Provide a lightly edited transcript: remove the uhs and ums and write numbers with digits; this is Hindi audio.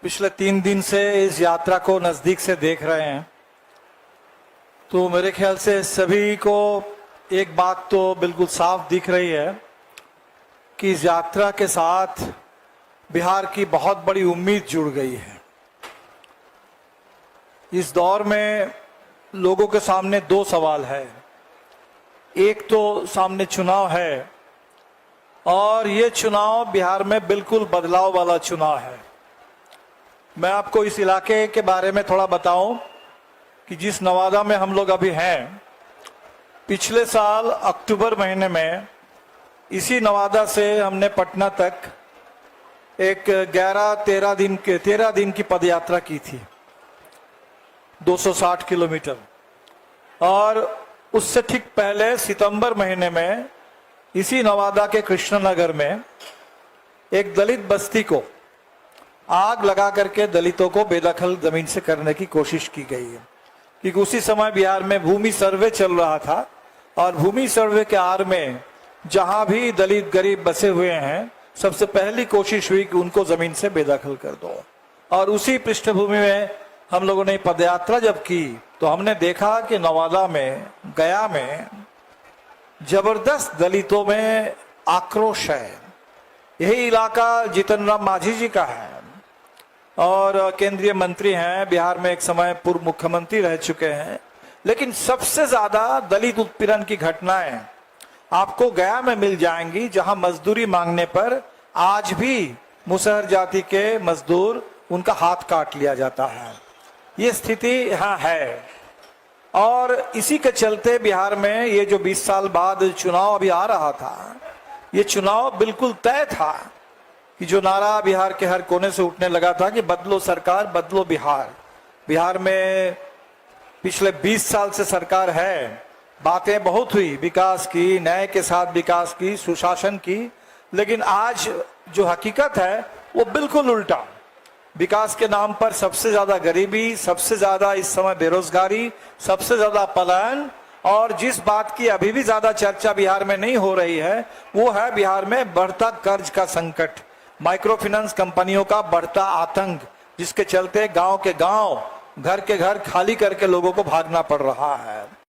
पिछले 3 दिन से इस यात्रा को नजदीक से देख रहे हैं, तो मेरे ख्याल से सभी को एक बात तो बिल्कुल साफ दिख रही है कि इस यात्रा के साथ बिहार की बहुत बड़ी उम्मीद जुड़ गई है। इस दौर में लोगों के सामने 2 सवाल है। एक तो सामने चुनाव है और ये चुनाव बिहार में बिल्कुल बदलाव वाला चुनाव है। मैं आपको इस इलाके के बारे में थोड़ा बताऊं कि जिस नवादा में हम लोग अभी हैं, पिछले साल अक्टूबर महीने में इसी नवादा से हमने पटना तक एक 13 दिन की पदयात्रा की थी, 260 किलोमीटर। और उससे ठीक पहले सितंबर महीने में इसी नवादा के कृष्णनगर में एक दलित बस्ती को आग लगा करके दलितों को बेदखल जमीन से करने की कोशिश की गई है, क्योंकि उसी समय बिहार में भूमि सर्वे चल रहा था और भूमि सर्वे के आड़ में जहां भी दलित गरीब बसे हुए हैं, सबसे पहली कोशिश हुई कि उनको जमीन से बेदखल कर दो। और उसी पृष्ठभूमि में हम लोगों ने पदयात्रा जब की तो हमने देखा कि नवादा में, गया में जबरदस्त दलितों में आक्रोश है। यही इलाका जीतन राम मांझी जी का है और केंद्रीय मंत्री हैं, बिहार में एक समय पूर्व मुख्यमंत्री रह चुके हैं। लेकिन सबसे ज्यादा दलित उत्पीड़न की घटनाएं आपको गया में मिल जाएंगी, जहां मजदूरी मांगने पर आज भी मुसहर जाति के मजदूर उनका हाथ काट लिया जाता है। ये स्थिति यहाँ है और इसी के चलते बिहार में ये जो 20 साल बाद चुनाव अभी आ रहा था, ये चुनाव बिल्कुल तय था कि जो नारा बिहार के हर कोने से उठने लगा था कि बदलो सरकार, बदलो बिहार। बिहार में पिछले 20 साल से सरकार है, बातें बहुत हुई विकास की, न्याय के साथ विकास की, सुशासन की, लेकिन आज जो हकीकत है वो बिल्कुल उल्टा। विकास के नाम पर सबसे ज्यादा गरीबी, सबसे ज्यादा इस समय बेरोजगारी, सबसे ज्यादा पलायन, और जिस बात की अभी भी ज्यादा चर्चा बिहार में नहीं हो रही है वो है बिहार में बढ़ता कर्ज का संकट, माइक्रो फाइनेंस कंपनियों का बढ़ता आतंक, जिसके चलते गांव के गांव, घर के घर खाली करके लोगों को भागना पड़ रहा है।